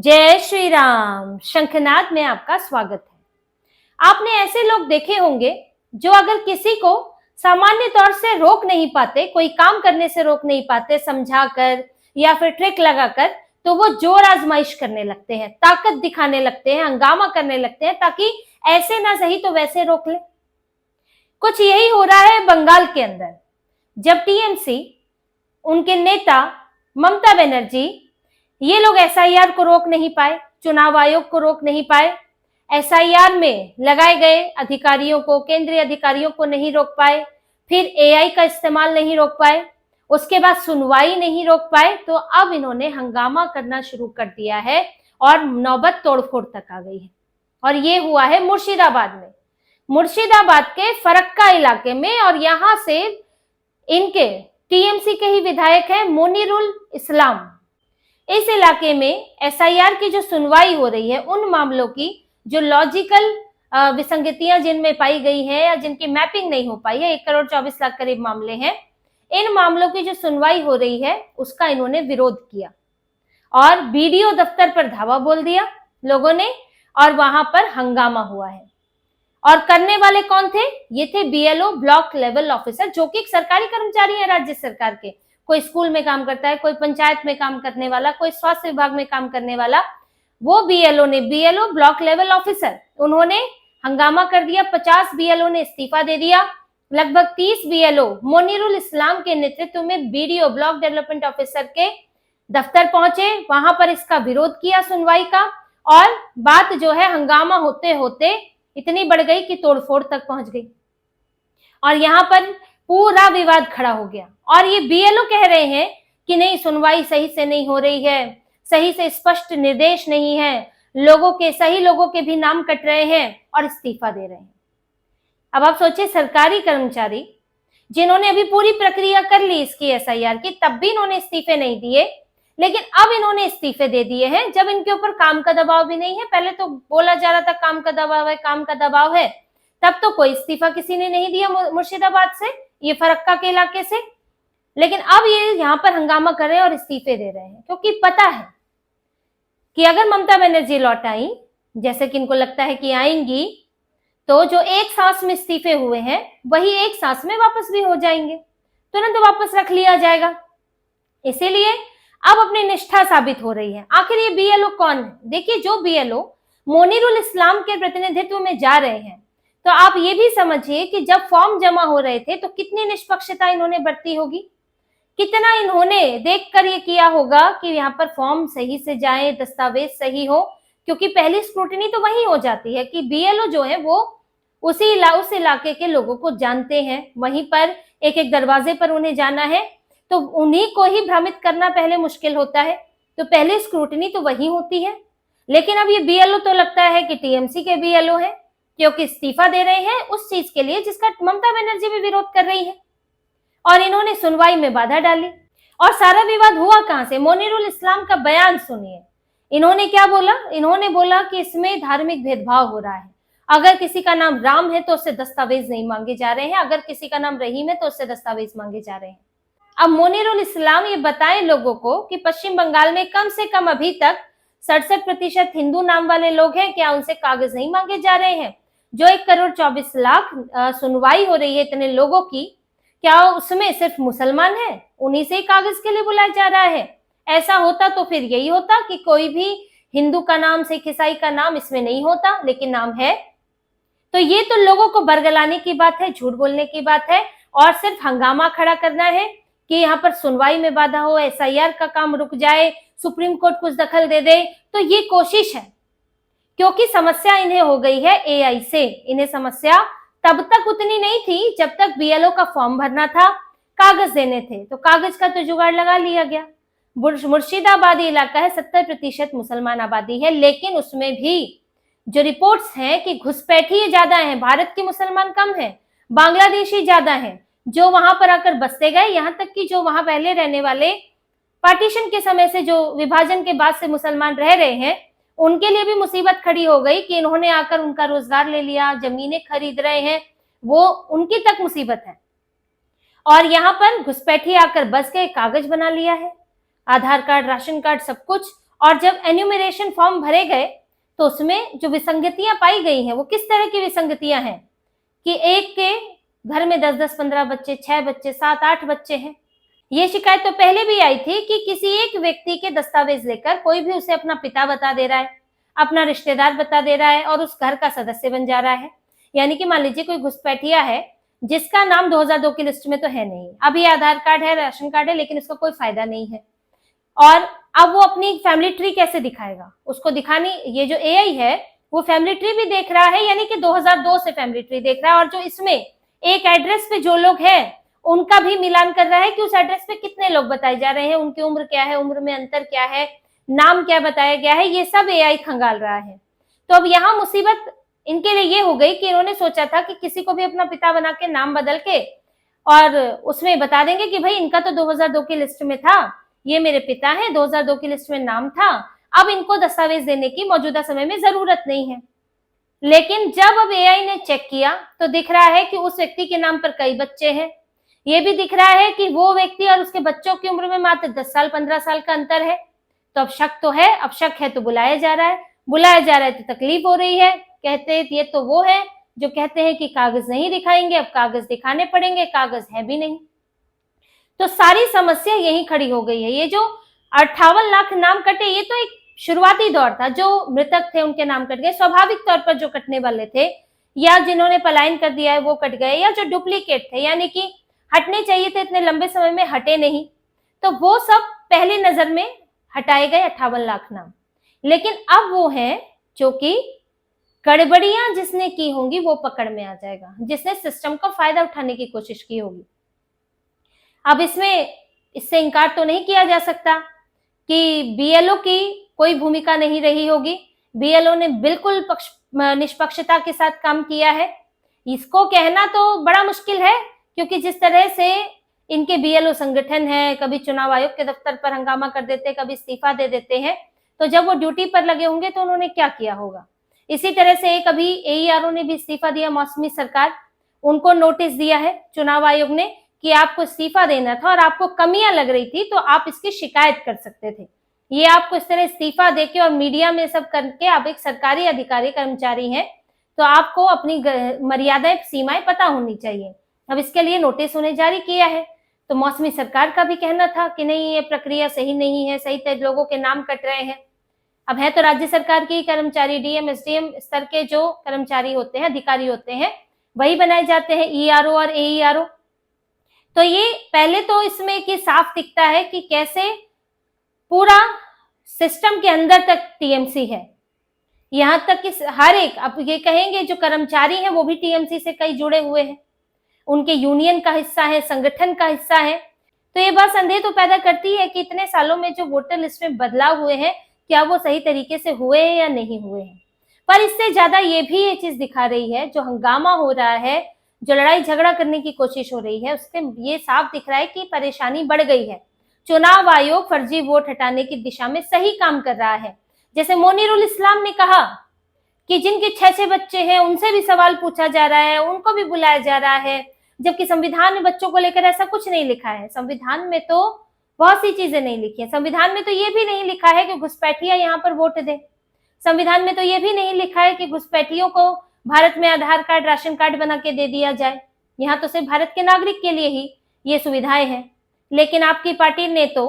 जय श्री राम। शंखनाद में आपका स्वागत है। आपने ऐसे लोग देखे होंगे जो अगर किसी को सामान्य तौर से रोक नहीं पाते, कोई काम करने से रोक नहीं पाते समझाकर या फिर ट्रिक लगाकर, तो वो जोर आजमाइश करने लगते हैं, ताकत दिखाने लगते हैं, हंगामा करने लगते हैं ताकि ऐसे ना सही तो वैसे रोक ले। कुछ यही हो रहा है बंगाल के अंदर, जब टीएमसी, उनके नेता ममता बनर्जी, ये लोग एसआईआर को रोक नहीं पाए, चुनाव आयोग को रोक नहीं पाए, एसआईआर में लगाए गए अधिकारियों को, केंद्रीय अधिकारियों को नहीं रोक पाए, फिर एआई का इस्तेमाल नहीं रोक पाए, उसके बाद सुनवाई नहीं रोक पाए, तो अब इन्होंने हंगामा करना शुरू कर दिया है और नौबत तोड़फोड़ तक आ गई है। और ये हुआ है मुर्शिदाबाद में, मुर्शिदाबाद के फरक्का इलाके में। और यहां से इनके टीएमसी के ही विधायक हैं मोनिरुल इस्लाम। इस इलाके में एसआईआर की जो सुनवाई हो रही है, उन मामलों की जो लॉजिकल विसंगतियां जिनमें पाई गई है या जिनकी मैपिंग नहीं हो पाई है, 1,24,00,000 करीब मामले हैं, इन मामलों की जो सुनवाई हो रही है उसका इन्होंने विरोध किया और बीडीओ दफ्तर पर धावा बोल दिया लोगों ने, और वहां पर हंगामा हुआ है। और करने वाले कौन थे? ये थे बीएलओ, ब्लॉक लेवल ऑफिसर, जो कि एक सरकारी कर्मचारी है राज्य सरकार के। कोई स्कूल में काम करता है, कोई पंचायत में काम करने वाला, कोई स्वास्थ्य विभाग में काम करने वाला, वो बीएलओ ने, बीएलओ ब्लॉक लेवल ऑफिसर, उन्होंने हंगामा कर दिया। 50 बीएलओ ने इस्तीफा दे दिया। लगभग 30 बीएलओ मोनिरुल इस्लाम के नेतृत्व में बीडीओ, ब्लॉक डेवलपमेंट ऑफिसर के दफ्तर पहुंचे, वहां पर इसका विरोध किया सुनवाई का। और बात जो है हंगामा होते होते इतनी बढ़ गई कि तोड़फोड़ तक पहुंच गई और यहां पर पूरा विवाद खड़ा हो गया। और ये बीएलओ कह रहे हैं कि नहीं, सुनवाई सही से नहीं हो रही है, सही से स्पष्ट निर्देश नहीं है, सही लोगों के भी नाम कट रहे हैं और इस्तीफा दे रहे हैं। अब आप सोचिए, सरकारी कर्मचारी जिन्होंने अभी पूरी प्रक्रिया कर ली इसकी एसआईआर की, तब भी इन्होंने इस्तीफे नहीं दिए, लेकिन अब इन्होंने इस्तीफे दे दिए हैं जब इनके ऊपर काम का दबाव भी नहीं है। पहले तो बोला जा रहा था काम का दबाव है, काम का दबाव है, तब तो कोई इस्तीफा किसी ने नहीं दिया मुर्शिदाबाद से, ये फरक्का के इलाके से। लेकिन अब ये यहाँ पर हंगामा कर रहे हैं और इस्तीफे दे रहे हैं, क्योंकि पता है कि अगर ममता बनर्जी लौट आई, जैसे कि इनको लगता है कि आएंगी, तो जो एक सांस में इस्तीफे हुए हैं वही एक सांस में वापस भी हो जाएंगे, तुरंत वापस रख लिया जाएगा। इसीलिए अब अपनी निष्ठा साबित हो रही है। आखिर ये बीएलओ कौन है? देखिए, जो बीएलओ मोनिरुल इस्लाम के प्रतिनिधित्व में जा रहे हैं, तो आप ये भी समझिए कि जब फॉर्म जमा हो रहे थे तो कितनी निष्पक्षता इन्होंने बरती होगी, कितना इन्होंने देखकर ये किया होगा कि यहाँ पर फॉर्म सही से जाए, दस्तावेज सही हो, क्योंकि पहली स्क्रूटनी तो वही हो जाती है कि बीएलओ जो है वो उस इलाके के लोगों को जानते हैं, वहीं पर एक एक दरवाजे पर उन्हें जाना है, तो उन्हीं को ही भ्रमित करना पहले मुश्किल होता है, तो पहले स्क्रूटनी तो वही होती है। लेकिन अब ये बीएलओ तो लगता है कि टीएमसी के बीएलओ हैं, क्योंकि इस्तीफा दे रहे हैं उस चीज के लिए जिसका ममता बनर्जी भी विरोध कर रही है, और इन्होंने सुनवाई में बाधा डाली। और सारा विवाद हुआ कहां से? मोनिरुल इस्लाम का बयान सुनिए। इन्होंने क्या बोला? इन्होंने बोला कि इसमें धार्मिक भेदभाव हो रहा है, अगर किसी का नाम राम है तो उससे दस्तावेज नहीं मांगे जा रहे हैं, अगर किसी का नाम रहीम है तो उससे दस्तावेज मांगे जा रहे हैं। अब मोनिरुल इस्लाम ये बताएं लोगों को कि पश्चिम बंगाल में कम से कम अभी तक 67% हिंदू नाम वाले लोग हैं, क्या उनसे कागज नहीं मांगे जा रहे हैं? जो 1,24,00,000 सुनवाई हो रही है इतने लोगों की, क्या उसमें सिर्फ मुसलमान है? उन्हीं से कागज के लिए बुलाया जा रहा है? ऐसा होता तो फिर यही होता कि कोई भी हिंदू का नाम, सिख, ईसाई का नाम इसमें नहीं होता, लेकिन नाम है। तो ये तो लोगों को बरगलाने की बात है, झूठ बोलने की बात है, और सिर्फ हंगामा खड़ा करना है कि यहाँ पर सुनवाई में बाधा हो, एसआईआर का काम रुक जाए, सुप्रीम कोर्ट कुछ दखल दे दे। तो ये कोशिश है, क्योंकि समस्या इन्हें हो गई है एआई से। इन्हें समस्या तब तक उतनी नहीं थी जब तक बीएलओ का फॉर्म भरना था, कागज देने थे, तो कागज का तो जुगाड़ लगा लिया गया। मुर्शिदाबाद इलाका है, 70% मुसलमान आबादी है, लेकिन उसमें भी जो रिपोर्ट्स हैं कि घुसपैठी ज्यादा है, भारत के मुसलमान कम है, बांग्लादेशी ज्यादा है जो वहां पर आकर बसते गए। यहाँ तक कि जो वहां पहले रहने वाले, पार्टीशन के समय से, जो विभाजन के बाद से मुसलमान रह रहे हैं, उनके लिए भी मुसीबत खड़ी हो गई कि इन्होंने आकर उनका रोजगार ले लिया, जमीनें खरीद रहे हैं, वो उनकी तक मुसीबत है। और यहाँ पर घुसपैठी आकर बस के कागज बना लिया है, आधार कार्ड, राशन कार्ड, सब कुछ, और जब एन्यूमरेशन फॉर्म भरे गए तो उसमें जो विसंगतियां पाई गई हैं वो किस तरह की विसंगतियां हैं कि एक के घर में 10-10, 15 बच्चे, 6 बच्चे, 7-8 बच्चे हैं। ये शिकायत तो पहले भी आई थी कि किसी एक व्यक्ति के दस्तावेज लेकर कोई भी उसे अपना पिता बता दे रहा है, अपना रिश्तेदार बता दे रहा है और उस घर का सदस्य बन जा रहा है। यानी कि मान लीजिए कोई घुसपैठिया है जिसका नाम 2002 की लिस्ट में तो है नहीं, अभी आधार कार्ड है, राशन कार्ड है, लेकिन उसका कोई फायदा नहीं है। और अब वो अपनी फैमिली ट्री कैसे दिखाएगा? उसको दिखानी, ये जो एआई है वो फैमिली ट्री भी देख रहा है, यानी कि 2002 से फैमिली ट्री देख रहा है, और जो इसमें एक एड्रेस पे जो लोग हैं उनका भी मिलान कर रहा है कि उस एड्रेस पे कितने लोग बताए जा रहे हैं, उनकी उम्र क्या है, उम्र में अंतर क्या है, नाम क्या बताया गया है, ये सब एआई खंगाल रहा है। तो अब यहाँ मुसीबत इनके लिए ये हो गई कि इन्होंने सोचा था कि किसी को भी अपना पिता बना के नाम बदल के और उसमें बता देंगे कि भाई इनका तो 2002 की लिस्ट में था, ये मेरे पिता हैं, 2002 की लिस्ट में नाम था, अब इनको दस्तावेज देने की मौजूदा समय में जरूरत नहीं है। लेकिन जब अब एआई ने चेक किया तो दिख रहा है कि उस व्यक्ति के नाम पर कई बच्चे हैं। ये भी दिख रहा है कि वो व्यक्ति और उसके बच्चों की उम्र में मात्र 10 साल 15 साल का अंतर है। तो अब शक तो है, अब शक है तो बुलाया जा रहा है, बुलाया जा रहा है तो तकलीफ हो रही है। कहते हैं ये तो वो है जो कहते हैं कि कागज नहीं दिखाएंगे, अब कागज दिखाने पड़ेंगे, कागज है भी नहीं। तो सारी समस्या यही खड़ी हो गई है। ये जो 58 लाख नाम कटे, ये तो एक शुरुआती दौर था, जो मृतक थे उनके नाम कट गए, स्वाभाविक तौर पर जो कटने वाले थे या जिन्होंने पलायन कर दिया है वो कट गए, या जो डुप्लीकेट थे यानी कि हटने चाहिए थे इतने लंबे समय में हटे नहीं, तो वो सब पहली नजर में हटाए गए 58 लाख नाम। लेकिन अब वो हैं जो कि गड़बड़ियां जिसने की होंगी वो पकड़ में आ जाएगा, जिसने सिस्टम का फायदा उठाने की कोशिश की होगी। अब इससे इनकार तो नहीं किया जा सकता कि बीएलओ की कोई भूमिका नहीं रही होगी। बीएलओ ने बिल्कुल निष्पक्षता के साथ काम किया है। इसको कहना तो बड़ा मुश्किल है, क्योंकि जिस तरह से इनके बीएलओ संगठन है, कभी चुनाव आयोग के दफ्तर पर हंगामा कर देते, कभी इस्तीफा दे देते हैं, तो जब वो ड्यूटी पर लगे होंगे तो उन्होंने क्या किया होगा। इसी तरह से कभी एईआरओ ने भी इस्तीफा दिया, मौसमी सरकार, उनको नोटिस दिया है चुनाव आयोग ने कि आपको इस्तीफा देना था और आपको कमियां लग रही थी तो आप इसकी शिकायत कर सकते थे। ये आपको इस तरह इस्तीफा देके और मीडिया में सब करके आप एक सरकारी अधिकारी कर्मचारी हैं, तो आपको अपनी मर्यादाएं सीमाएं पता होनी चाहिए। अब इसके लिए नोटिस उन्हें जारी किया है। तो मौसमी सरकार का भी कहना था कि नहीं, ये प्रक्रिया सही नहीं है, सही लोगों के नाम कट रहे हैं। अब है तो राज्य सरकार के कर्मचारी, डीएम एसडीएम स्तर के जो कर्मचारी होते हैं, अधिकारी होते हैं, वही बनाए जाते हैं, ईआरओ और एईआरओ। तो ये पहले तो इसमें कि साफ दिखता है कि कैसे पूरा सिस्टम के अंदर तक टीएमसी है। यहां तक कि हर एक, अब ये कहेंगे जो कर्मचारी हैं वो भी टीएमसी से कई जुड़े हुए हैं, उनके यूनियन का हिस्सा है, संगठन का हिस्सा है। तो ये बात संदेह तो पैदा करती है कि इतने सालों में जो वोटर लिस्ट में बदलाव हुए हैं, क्या वो सही तरीके से हुए हैं या नहीं हुए हैं। पर इससे ज्यादा ये भी ये चीज दिखा रही है, जो हंगामा हो रहा है, जो लड़ाई झगड़ा करने की कोशिश हो रही है, उससे ये साफ दिख रहा है कि परेशानी बढ़ गई है। चुनाव आयोग फर्जी वोट हटाने की दिशा में सही काम कर रहा है। जैसे मोनिरुल इस्लाम ने कहा कि जिनके 6-6 बच्चे हैं उनसे भी सवाल पूछा जा रहा है, उनको भी बुलाया जा रहा है, जबकि संविधान में बच्चों को लेकर ऐसा कुछ नहीं लिखा है। संविधान में तो बहुत सी चीजें नहीं लिखी है। संविधान में तो ये भी नहीं लिखा है कि घुसपैठिया यहाँ पर वोट दे। संविधान में तो ये भी नहीं लिखा है कि घुसपैठियों को भारत में आधार कार्ड, राशन कार्ड बना के दे दिया जाए। यहाँ तो सिर्फ भारत के नागरिक के लिए ही ये सुविधाएं हैं। लेकिन आपकी पार्टी ने तो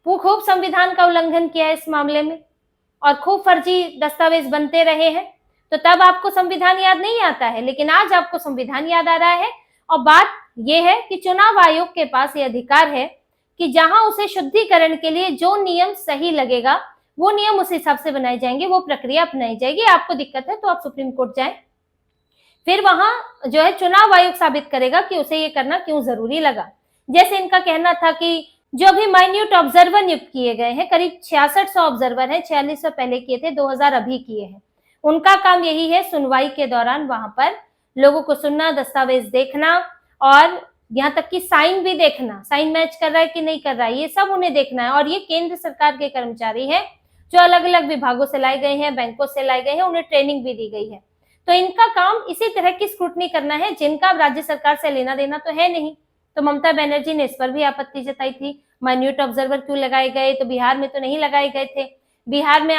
खूब संविधान का उल्लंघन किया है इस मामले में, और खूब फर्जी दस्तावेज बनते रहे हैं। तो तब आपको संविधान याद नहीं आता है, लेकिन आज आपको संविधान याद आ रहा है। और बात यह है कि चुनाव आयोग के पास ये अधिकार है कि जहां उसे शुद्धिकरण के लिए जो नियम सही लगेगा वो नियम उस हिसाब से बनाए जाएंगे, वो प्रक्रिया अपनाई जाएगी। आपको दिक्कत है तो आप सुप्रीम कोर्ट जाएं, फिर वहां जो है चुनाव आयोग साबित करेगा कि उसे ये करना क्यों जरूरी लगा। जैसे इनका कहना था कि जो भी माइन्यूट ऑब्जर्वर नियुक्त किए गए हैं, करीब 6600 ऑब्जर्वर हैं, 4600 पहले किए थे, 2000 अभी किए हैं। उनका काम यही है सुनवाई के दौरान वहां पर लोगों को सुनना, दस्तावेज देखना, और यहाँ तक कि साइन भी देखना, साइन मैच कर रहा है कि नहीं कर रहा है, ये सब उन्हें देखना है। और ये केंद्र सरकार के कर्मचारी हैं जो अलग अलग विभागों से लाए गए हैं, बैंकों से लाए गए हैं, उन्हें ट्रेनिंग भी दी गई है। तो इनका काम इसी तरह की स्क्रूटनी करना है जिनका राज्य सरकार से लेना देना तो है नहीं। तो ममता बनर्जी ने इस पर भी आपत्ति जताई थी, माइन्यूट ऑब्जर्वर क्यों लगाए गए, तो बिहार में तो नहीं लगाए गए थे। बिहार में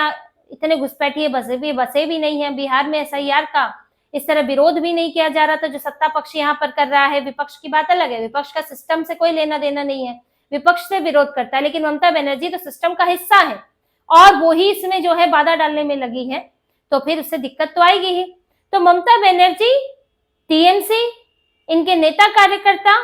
इतने घुसपैठिए बसे भी नहीं है, बिहार में एसआईआर का इस तरह विरोध भी नहीं किया जा रहा था जो सत्ता पक्ष यहाँ पर कर रहा है। विपक्ष की बात अलग है, विपक्ष का सिस्टम से कोई लेना देना नहीं है, विपक्ष से विरोध करता है, लेकिन ममता बनर्जी तो सिस्टम का हिस्सा है और वो ही इसमें जो है बाधा डालने में लगी है, तो फिर उससे दिक्कत तो आएगी ही। तो ममता बनर्जी, टीएमसी, इनके नेता कार्यकर्ता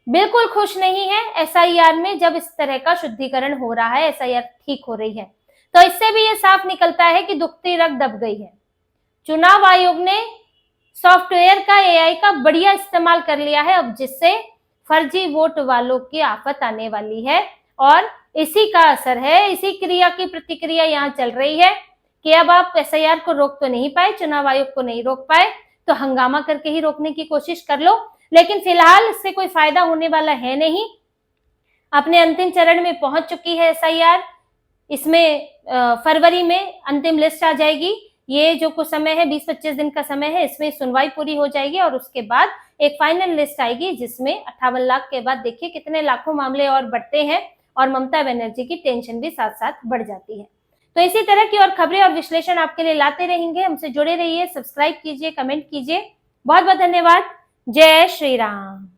बिल्कुल खुश नहीं है एसआईआर में, जब इस तरह का शुद्धिकरण हो रहा है, एसआईआर ठीक हो रही है। तो इससे भी ये साफ निकलता है कि दुखती रग दब गई है। चुनाव आयोग ने सॉफ्टवेयर का, एआई का बढ़िया इस्तेमाल कर लिया है अब, जिससे फर्जी वोट वालों की आफत आने वाली है। और इसी का असर है, इसी क्रिया की प्रतिक्रिया यहाँ चल रही है कि अब आप एसआईआर को रोक तो नहीं पाए, चुनाव आयोग को नहीं रोक पाए, तो हंगामा करके ही रोकने की कोशिश कर लो। लेकिन फिलहाल इससे कोई फायदा होने वाला है नहीं। अपने अंतिम चरण में पहुंच चुकी है एसआईआर। इसमें फरवरी में अंतिम लिस्ट आ जाएगी। ये जो कुछ समय है, 20-25 दिन का समय है, इसमें सुनवाई पूरी हो जाएगी और उसके बाद एक फाइनल लिस्ट आएगी जिसमें 58 लाख के बाद देखिए कितने लाखों मामले और बढ़ते हैं और ममता बनर्जी की टेंशन भी साथ साथ बढ़ जाती है। तो इसी तरह की और खबरें और विश्लेषण आपके लिए लाते रहेंगे। हमसे जुड़े रहिए, सब्सक्राइब कीजिए, कमेंट कीजिए। बहुत बहुत धन्यवाद। जय श्री राम।